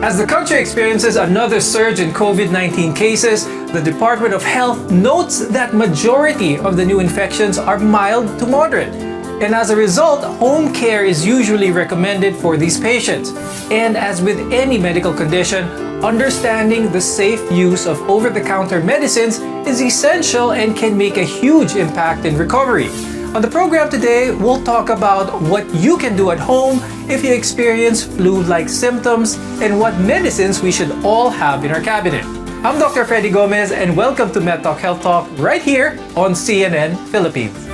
As the country experiences another surge in COVID-19 cases, the Department of Health notes that majority of the new infections are mild to moderate. And as a result, home care is usually recommended for these patients. And as with any medical condition, understanding the safe use of over-the-counter medicines is essential and can make a huge impact in recovery. On the program today, we'll talk about what you can do at home if you experience flu-like symptoms and what medicines we should all have in our cabinet. I'm Dr. Freddy Gomez and welcome to MedTalk Health Talk right here on CNN Philippines.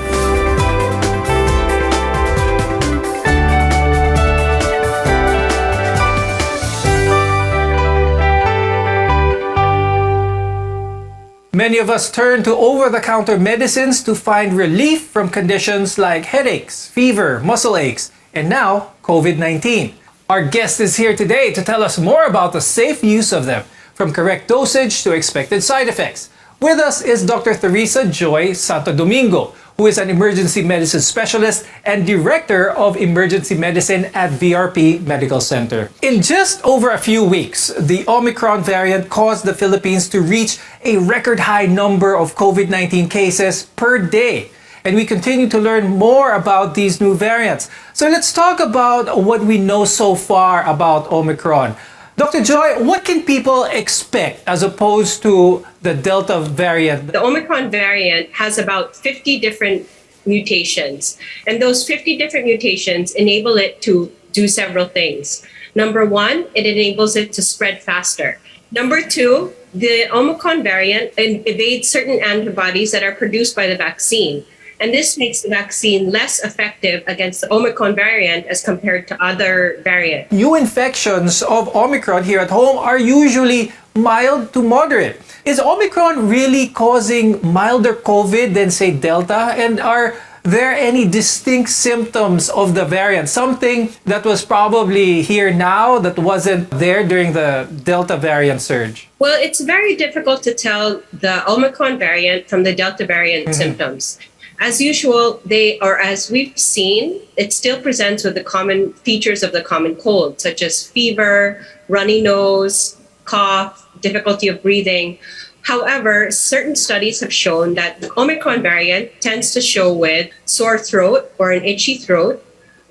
Many of us turn to over-the-counter medicines to find relief from conditions like headaches, fever, muscle aches, and now COVID-19. Our guest is here today to tell us more about the safe use of them, from correct dosage to expected side effects. With us is Dr. Teresa Joy Santo Domingo, who is an emergency medicine specialist and director of emergency medicine at VRP Medical Center. In just over a few weeks, the Omicron variant caused the Philippines to reach a record high number of COVID-19 cases per day. And we continue to learn more about these new variants. So let's talk about what we know so far about Omicron. Dr. Joy, what can people expect as opposed to the Delta variant? The Omicron variant has about 50 different mutations, and those 50 different mutations enable it to do several things. Number one, it enables it to spread faster. Number two, the Omicron variant evades certain antibodies that are produced by the vaccine. And this makes the vaccine less effective against the Omicron variant as compared to other variants. New infections of Omicron here at home are usually mild to moderate. Is Omicron really causing milder COVID than, say, Delta? And are there any distinct symptoms of the variant? Something that was probably here now that wasn't there during the Delta variant surge? Well, it's very difficult to tell the Omicron variant from the Delta variant symptoms. As usual, as we've seen, it still presents with the common features of the common cold, such as fever, runny nose, cough, difficulty of breathing. However, certain studies have shown that the Omicron variant tends to show with sore throat or an itchy throat,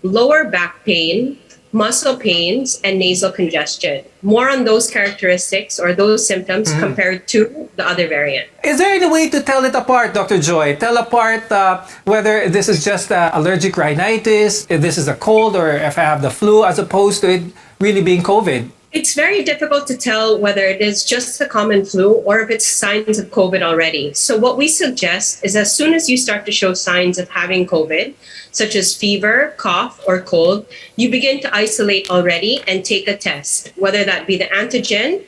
lower back pain, muscle pains, and nasal congestion. More on those characteristics or those symptoms compared to the other variant. Is there any way to tell it apart, Dr. Joy? Tell apart whether this is just allergic rhinitis, if this is a cold, or if I have the flu, as opposed to it really being COVID? It's very difficult to tell whether it is just the common flu or if it's signs of COVID already. So what we suggest is as soon as you start to show signs of having COVID, such as fever, cough, or cold, you begin to isolate already and take a test, whether that be the antigen,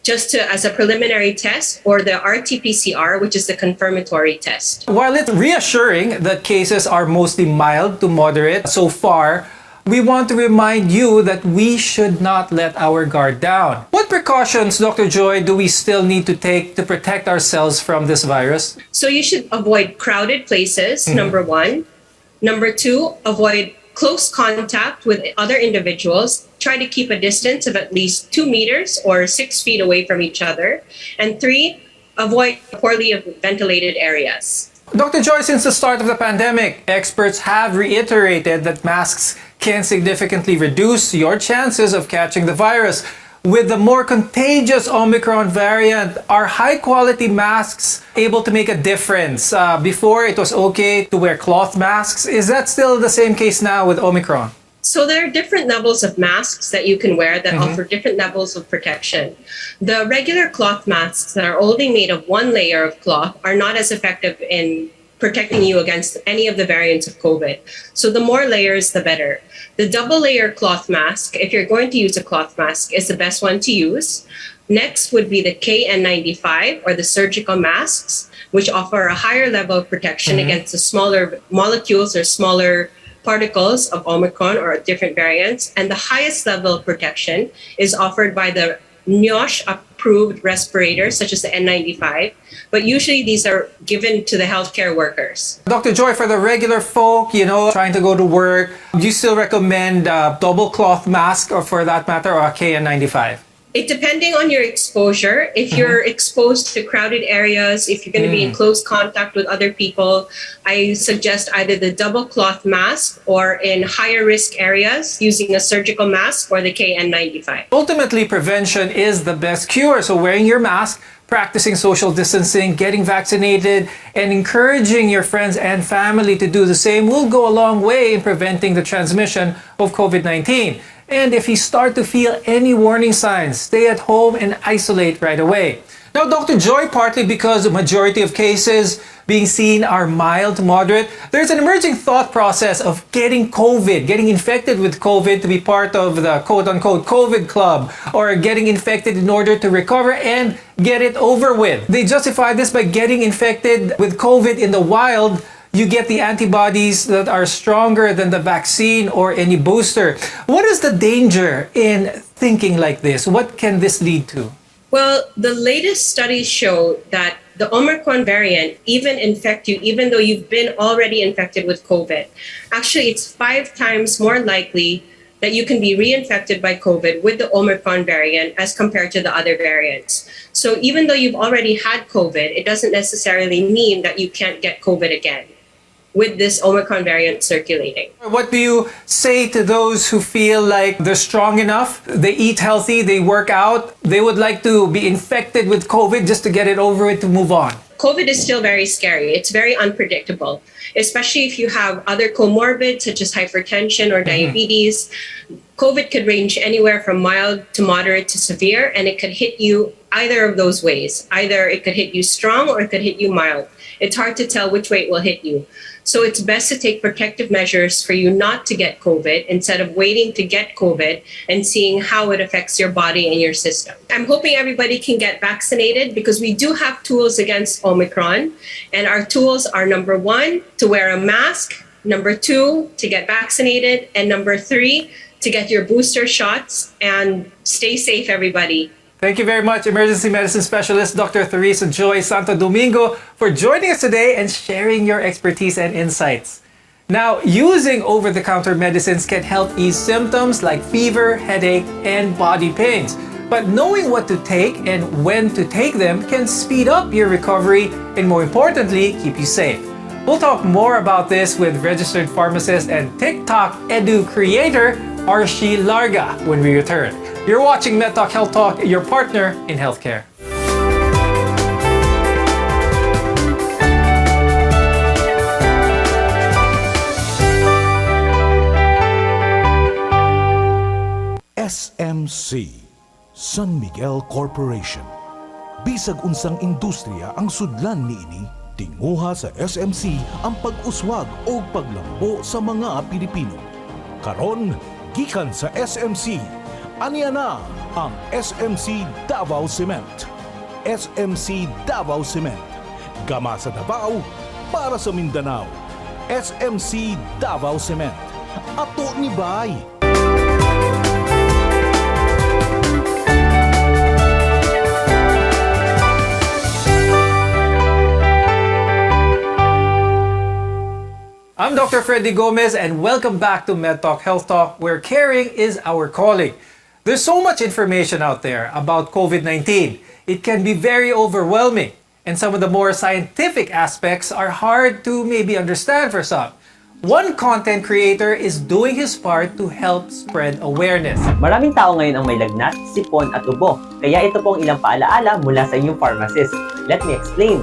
as a preliminary test, or the RT-PCR, which is the confirmatory test. While it's reassuring that cases are mostly mild to moderate so far, we want to remind you that we should not let our guard down. What precautions, Dr. Joy, do we still need to take to protect ourselves from this virus? So you should avoid crowded places, number one. Number two, avoid close contact with other individuals. Try to keep a distance of at least 2 meters or 6 feet away from each other. And three, avoid poorly ventilated areas. Dr. Joy, since the start of the pandemic, experts have reiterated that masks can significantly reduce your chances of catching the virus. With the more contagious Omicron variant, are high-quality masks able to make a difference? Before, it was okay to wear cloth masks. Is that still the same case now with Omicron? So there are different levels of masks that you can wear that offer different levels of protection. The regular cloth masks that are only made of one layer of cloth are not as effective in protecting you against any of the variants of COVID. So the more layers, the better. The double layer cloth mask, if you're going to use a cloth mask, is the best one to use. Next would be the KN95 or the surgical masks, which offer a higher level of protection against the smaller molecules or smaller particles of Omicron or different variants. And the highest level of protection is offered by the NIOSH approved respirators, such as the N95, but usually these are given to the healthcare workers. Dr. Joy, for the regular folk, trying to go to work, do you still recommend a double cloth mask or for that matter, or a KN95? It depending on your exposure. If you're exposed to crowded areas, if you're going to be in close contact with other people, I suggest either the double cloth mask or in higher risk areas using a surgical mask or the KN95. Ultimately, prevention is the best cure. So wearing your mask, practicing social distancing, getting vaccinated, and encouraging your friends and family to do the same will go a long way in preventing the transmission of COVID-19. And if you start to feel any warning signs, stay at home and isolate right away. Now, Dr. Joy, partly because the majority of cases being seen are mild to moderate, there's an emerging thought process of getting COVID, getting infected with COVID to be part of the quote-unquote COVID club, or getting infected in order to recover and get it over with. They justify this by getting infected with COVID in the wild. You get the antibodies that are stronger than the vaccine or any booster. What is the danger in thinking like this? What can this lead to? Well, the latest studies show that the Omicron variant even infect you, even though you've been already infected with COVID. Actually, it's 5 times more likely that you can be reinfected by COVID with the Omicron variant as compared to the other variants. So even though you've already had COVID, it doesn't necessarily mean that you can't get COVID again with this Omicron variant circulating. What do you say to those who feel like they're strong enough, they eat healthy, they work out, they would like to be infected with COVID just to get it over with to move on? COVID is still very scary. It's very unpredictable, especially if you have other comorbids such as hypertension or diabetes. COVID could range anywhere from mild to moderate to severe, and it could hit you either of those ways. Either it could hit you strong or it could hit you mild. It's hard to tell which way it will hit you. So it's best to take protective measures for you not to get COVID instead of waiting to get COVID and seeing how it affects your body and your system. I'm hoping everybody can get vaccinated because we do have tools against Omicron. And our tools are number 1, to wear a mask, number 2, to get vaccinated, and number 3, to get your booster shots. And stay safe, everybody. Thank you very much, Emergency Medicine Specialist Dr. Theresa Joy Santo Domingo, for joining us today and sharing your expertise and insights. Now, using over-the-counter medicines can help ease symptoms like fever, headache, and body pains. But knowing what to take and when to take them can speed up your recovery and, more importantly, keep you safe. We'll talk more about this with registered pharmacist and TikTok edu creator Arshi Larga when we return. You're watching MedTalk Health Talk, your partner in healthcare. SMC, San Miguel Corporation. Bisag unsang industriya ang sudlan niini, tinguha sa SMC ang pag-uswag o paglambo sa mga Pilipino. Karon, gikan sa SMC, aniya na ang SMC Davao Cement. SMC Davao Cement. Gama sa Davao para sa Mindanao. SMC Davao Cement. Ato ni Bay. I'm Dr. Freddy Gomez and welcome back to MedTalk Health Talk, where caring is our calling. There's so much information out there about COVID-19. It can be very overwhelming, and some of the more scientific aspects are hard to maybe understand for some. One content creator is doing his part to help spread awareness. Maraming tao ngayon ang may lagnat, sipon at ubo. Kaya ito pong ilang paalaala mula sa inyong pharmacist. Let me explain.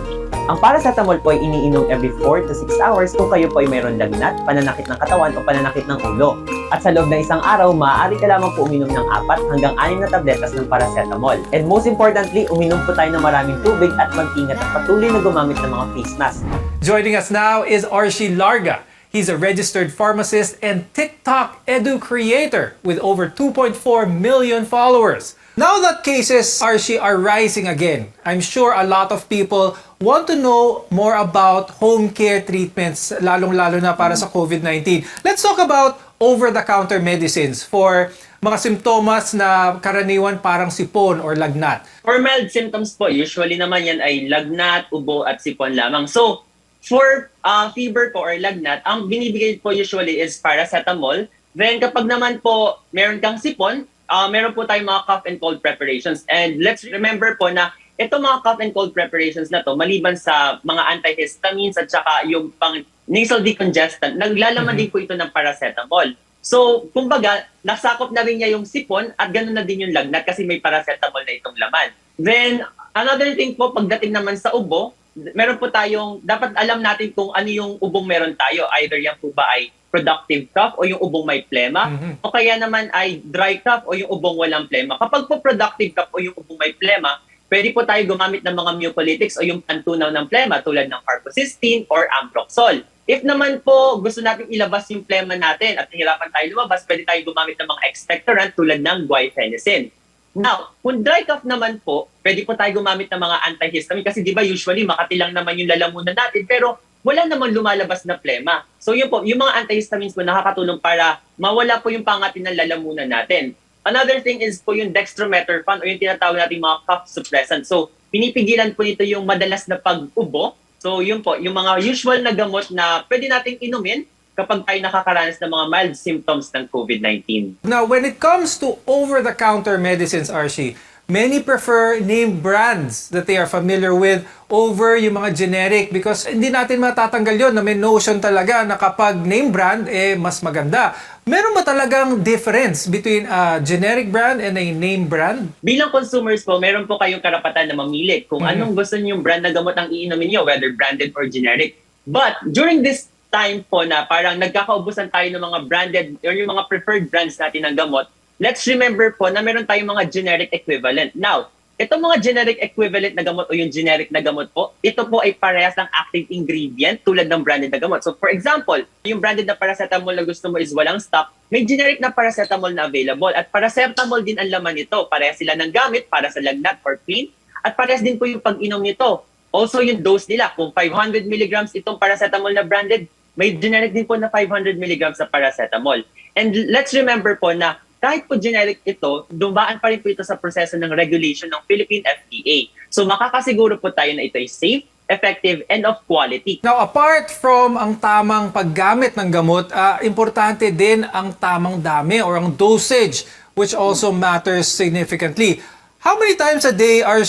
Ang paracetamol po ay iniinom every 4 to 6 hours kung kayo po ay mayroon lagnat, pananakit ng katawan o pananakit ng ulo. At sa loob ng isang araw, maaari ka lamang po uminom ng 4 hanggang 6 na tabletas ng paracetamol. And most importantly, uminom po tayo ng maraming tubig at mag-ingat at patuloy na gumamit ng mga face mask. Joining us now is Arshi Larga. He's a registered pharmacist and TikTok edu creator with over 2.4 million followers. Now that cases are rising again, I'm sure a lot of people want to know more about home care treatments, lalong-lalo na para sa COVID-19. Let's talk about over-the-counter medicines for mga simptomas na karaniwan parang sipon or lagnat? For mild symptoms po, usually naman yan ay lagnat, ubo at sipon lamang. So, for fever po or lagnat, ang binibigay po usually is paracetamol. Then kapag naman po meron kang sipon, meron po tayong mga cough and cold preparations. And let's remember po na itong mga cough and cold preparations na to, maliban sa mga antihistamines at saka yung pang nasal decongestant, naglalaman din po ito ng paracetamol. So, kumbaga, nasakop na rin niya yung sipon at ganoon na din yung lagnat kasi may paracetamol na itong laman. Then, another thing po, pagdating naman sa ubo, meron po tayong, dapat alam natin kung ano yung ubong meron tayo. Either yan po ba ay productive cough o yung ubong may plema, o kaya naman ay dry cough o yung ubong walang plema. Kapag po productive cough o yung ubong may plema, pwede po tayo gumamit ng mga mucolytics o yung pantunaw ng plema tulad ng carbocysteine or ambroxol. If naman po gusto natin ilabas yung plema natin at hirapan tayo lumabas, pwede tayo gumamit ng mga expectorant tulad ng guaifenesin. Now, kung dry cough naman po, pwede po tayo gumamit ng mga antihistamine kasi di ba usually makati lang naman yung lalamunan natin pero wala namang lumalabas na plema. So yun po, yung mga antihistamines po nakakatulong para mawala po yung pangatin ng lalamunan natin. Another thing is po yung dextromethorphan o yung tinatawag natin mga cough suppressant. So, pinipigilan po nito yung madalas na pag-ubo. So, yun po, yung mga usual na gamot na pwede nating inumin kapag tayo nakakaranas ng mga mild symptoms ng COVID-19. Now, when it comes to over-the-counter medicines, Archie, many prefer name brands that they are familiar with over yung mga generic because hindi natin matatanggal yun na may notion talaga na kapag name brand, mas maganda. Meron ba talagang difference between a generic brand and a name brand? Bilang consumers po, meron po kayong karapatan na mamili kung anong gusto niyo yung brand na gamot ang iinumin niyo, whether branded or generic. But during this time po na parang nagkakaubusan tayo ng mga branded or yung mga preferred brands natin ng gamot, let's remember po na meron tayong mga generic equivalent. Now, itong mga generic equivalent na gamot o yung generic na gamot po, ito po ay parehas ng active ingredient tulad ng branded na gamot. So for example, yung branded na paracetamol na gusto mo is walang stock, may generic na paracetamol na available. At paracetamol din ang laman nito. Parehas sila ng gamit para sa lagnat or pain. At parehas din po yung pag-inom nito. Also yung dose nila, kung 500 mg itong paracetamol na branded, may generic din po na 500 mg na paracetamol. And let's remember po na kahit po generic ito, dumaan pa rin po ito sa proseso ng regulation ng Philippine FDA. So makakasiguro po tayo na ito ay safe, effective, and of quality. Now, apart from ang tamang paggamit ng gamot, importante din ang tamang dami or ang dosage, which also matters significantly. How many times a day are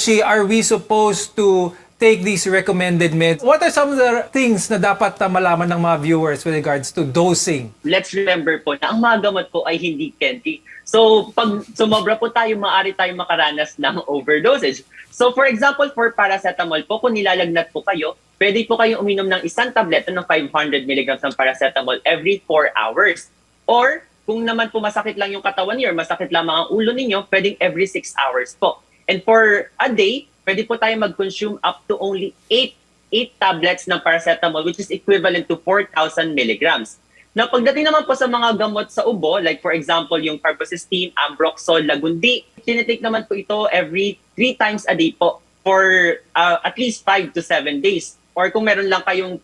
we supposed to take these recommended meds? What are some of the things na dapat malaman ng mga viewers with regards to dosing? Let's remember po na ang mga gamot po ay hindi candy. So, pag sumobra po tayo, maaari tayong makaranas ng overdosage. So, for example, for paracetamol po, kung nilalagnat po kayo, pwede po kayong uminom ng isang tableta ng 500 mg ng paracetamol every 4 hours. Or, kung naman po masakit lang yung katawan niyo or masakit lamang ang ulo ninyo, pwedeng every 6 hours po. And for a day, pwede po tayo mag-consume up to only 8 tablets ng paracetamol, which is equivalent to 4,000 milligrams. Now, pagdating naman po sa mga gamot sa ubo, like for example, yung carbocysteine, ambroxol, lagundi, tinitake naman po ito every 3 times a day po for at least 5 to 7 days. Or kung meron lang kayong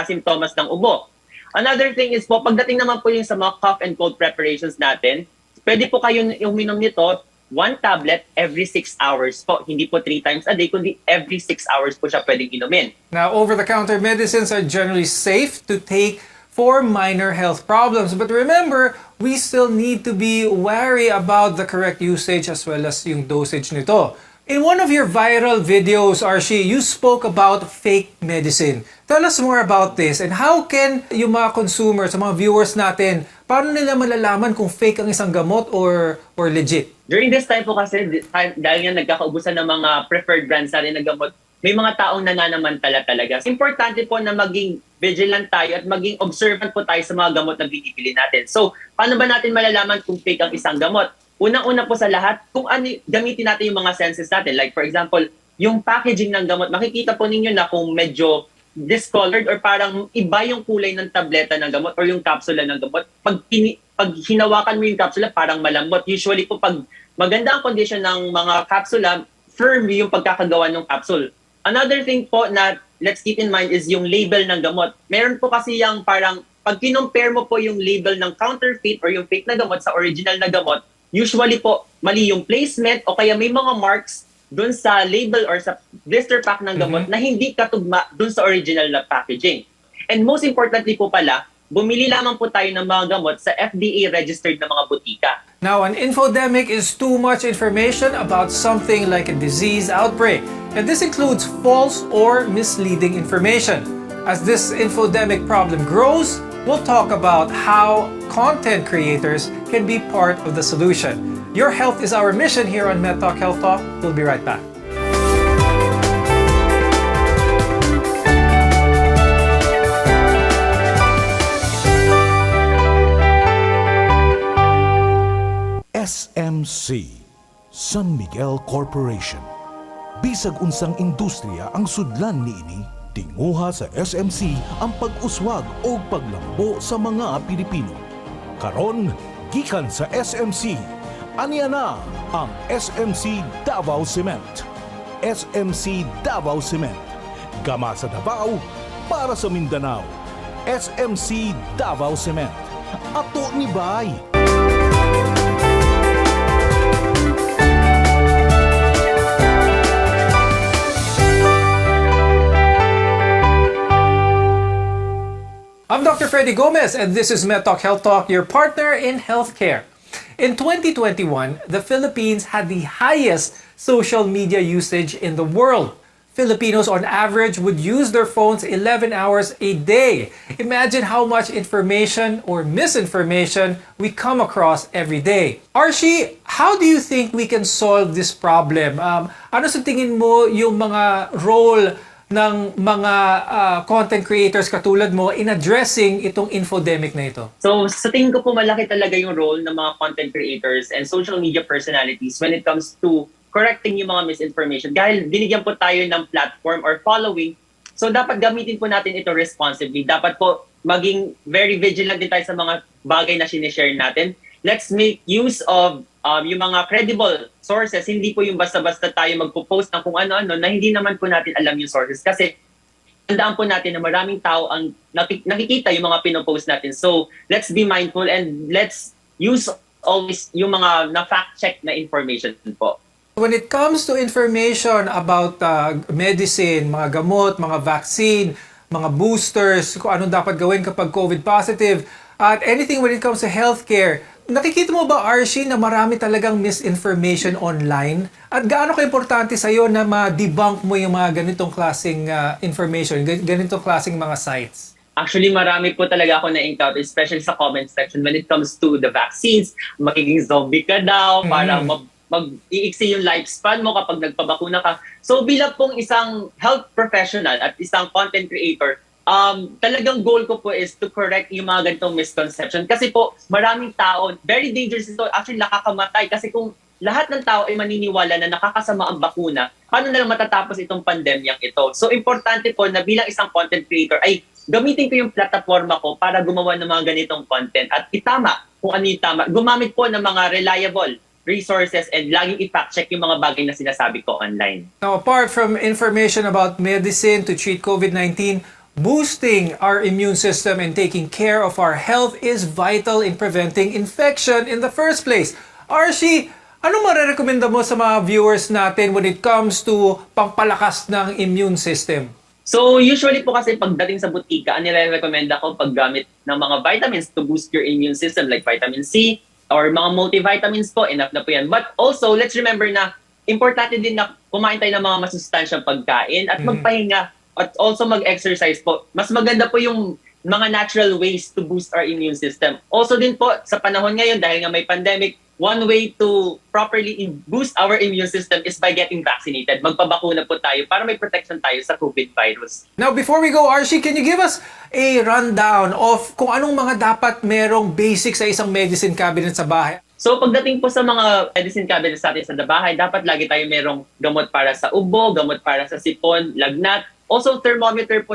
simptomas ng ubo. Another thing is po, pagdating naman po yung sa mga cough and cold preparations natin, pwede po kayong uminom nito 1 tablet every 6 hours po. Hindi po 3 times a day, kundi every 6 hours po siya pwedeng inumin. Now, over-the-counter medicines are generally safe to take for minor health problems. But remember, we still need to be wary about the correct usage as well as yung dosage nito. In one of your viral videos, Archie, you spoke about fake medicine. Tell us more about this and how can yung mga consumers, mga viewers natin, paano nila malalaman kung fake ang isang gamot or legit? During this time po kasi, dahil nga nagkakaubusan ng mga preferred brands natin na gamot, may mga taong nananamantala talaga. Importante po na maging vigilant tayo at maging observant po tayo sa mga gamot na binibili natin. So, paano ba natin malalaman kung fake ang isang gamot? Unang-una po sa lahat, kung ano, gamitin natin yung mga senses natin. Like for example, yung packaging ng gamot, makikita po ninyo na kung medyo discolored or parang iba yung kulay ng tableta ng gamot or yung kapsula ng gamot. Pag hinawakan mo yung kapsula, parang malambot. Usually po pag maganda ang condition ng mga kapsula, firm yung pagkakagawa ng capsule. Another thing po na let's keep in mind is yung label ng gamot. Meron po kasi yung parang pag kinumpare mo po yung label ng counterfeit or yung fake na gamot sa original na gamot, usually po mali yung placement o kaya may mga marks dun sa label or sa blister pack ng gamot na hindi katugma dun sa original na packaging. And most importantly po pala, bumili lamang po tayo ng mga gamot sa FDA-registered na mga butika. Now, an infodemic is too much information about something like a disease outbreak, and this includes false or misleading information. As this infodemic problem grows, we'll talk about how content creators can be part of the solution. Your health is our mission here on MedTalk Health Talk. We'll be right back. SMC, San Miguel Corporation. Bisag unsang industriya ang sudlan niini, tinguha sa SMC ang pag-uswag o paglambo sa mga Pilipino. Karon, gikan sa SMC, aniya na ang SMC Davao Cement. SMC Davao Cement. Gama sa Davao, para sa Mindanao. SMC Davao Cement. Ato ni Bay. I'm Dr. Freddy Gomez, and this is MedTalk Health Talk, your partner in healthcare. In 2021, the Philippines had the highest social media usage in the world. Filipinos on average would use their phones 11 hours a day. Imagine how much information or misinformation we come across every day. Archie, how do you think we can solve this problem? Ano sa tingin mo yung mga role ng mga content creators katulad mo in addressing itong infodemic na ito? So sa tingin ko po malaki talaga yung role ng mga content creators and social media personalities when it comes to correcting yung mga misinformation. Dahil binigyan po tayo ng platform or following, so dapat gamitin po natin ito responsibly. Dapat po maging very vigilant din tayo sa mga bagay na sinishare natin. Let's make use of yung mga credible sources. Hindi po yung basta-basta tayo magpo-post ng kung ano-ano na hindi naman po natin alam yung sources. Kasi tandaan po natin na maraming tao ang nakikita yung mga pinopost natin. So let's be mindful and let's use always yung mga na-fact check na information po. When it comes to information about medicine, mga gamot, mga vaccine, mga boosters, kung anong dapat gawin kapag COVID positive, at anything when it comes to healthcare, nakikita mo ba, Archie, na marami talagang misinformation online? At gaano ka-importante sa'yo na ma-debunk mo yung mga ganitong klaseng information, ganitong klaseng mga sites? Actually, marami po talaga ako na-encounter, especially sa comment section when it comes to the vaccines. Magiging zombie ka daw, para mag-iiksi yung lifespan mo kapag nagpabakuna ka. So bilang pong isang health professional at isang content creator, talagang goal ko po is to correct yung mga ganitong misconception. Kasi po, maraming tao, very dangerous ito, actually nakakamatay. Kasi kung lahat ng tao ay maniniwala na nakakasama ang bakuna, paano na lang matatapos itong pandemyang ito? So importante po na bilang isang content creator ay gamitin ko yung plataforma ko para gumawa ng mga ganitong content at itama kung ano yung tama. Gumamit po ng mga reliable resources and laging i-fact check yung mga bagay na sinasabi ko online. Now, apart from information about medicine to treat COVID-19, boosting our immune system and taking care of our health is vital in preventing infection in the first place. Archie, ano marerekomenda mo sa mga viewers natin when it comes to pangpalakas ng immune system? So usually po kasi pagdating sa butika, ang nire-recommenda ko paggamit ng mga vitamins to boost your immune system like vitamin C, or mga multivitamins po, enough na po yan. But also, let's remember na importante din na kumain tayo ng mga masustansyang pagkain at magpahinga at also mag-exercise po. Mas maganda po yung mga natural ways to boost our immune system. Also din po, sa panahon ngayon, dahil nga may pandemic, one way to properly boost our immune system is by getting vaccinated. Magpabakuna po tayo para may protection tayo sa COVID virus. Now, before we go, Archie, can you give us a rundown of kung anong mga dapat merong basic sa isang medicine cabinet sa bahay? So pagdating po sa mga medicine cabinets natin sa bahay, dapat lagi tayo merong gamot para sa ubo, gamot para sa sipon, lagnat. Also thermometer po,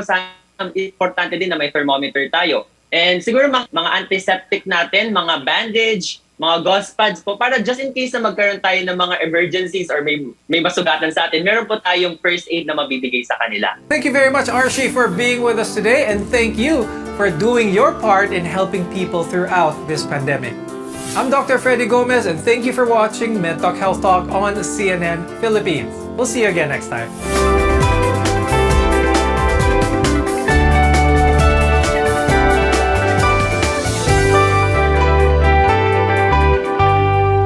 importante din na may thermometer tayo. And siguro mga antiseptic natin, mga bandage, mga gauze pads po, para just in case na magkaroon tayo ng mga emergencies or may masugatan sa atin, meron po tayong first aid na mabibigay sa kanila. Thank you very much, Archie, for being with us today, and thank you for doing your part in helping people throughout this pandemic. I'm Dr. Freddy Gomez, and thank you for watching MedTalk Health Talk on CNN Philippines. We'll see you again next time.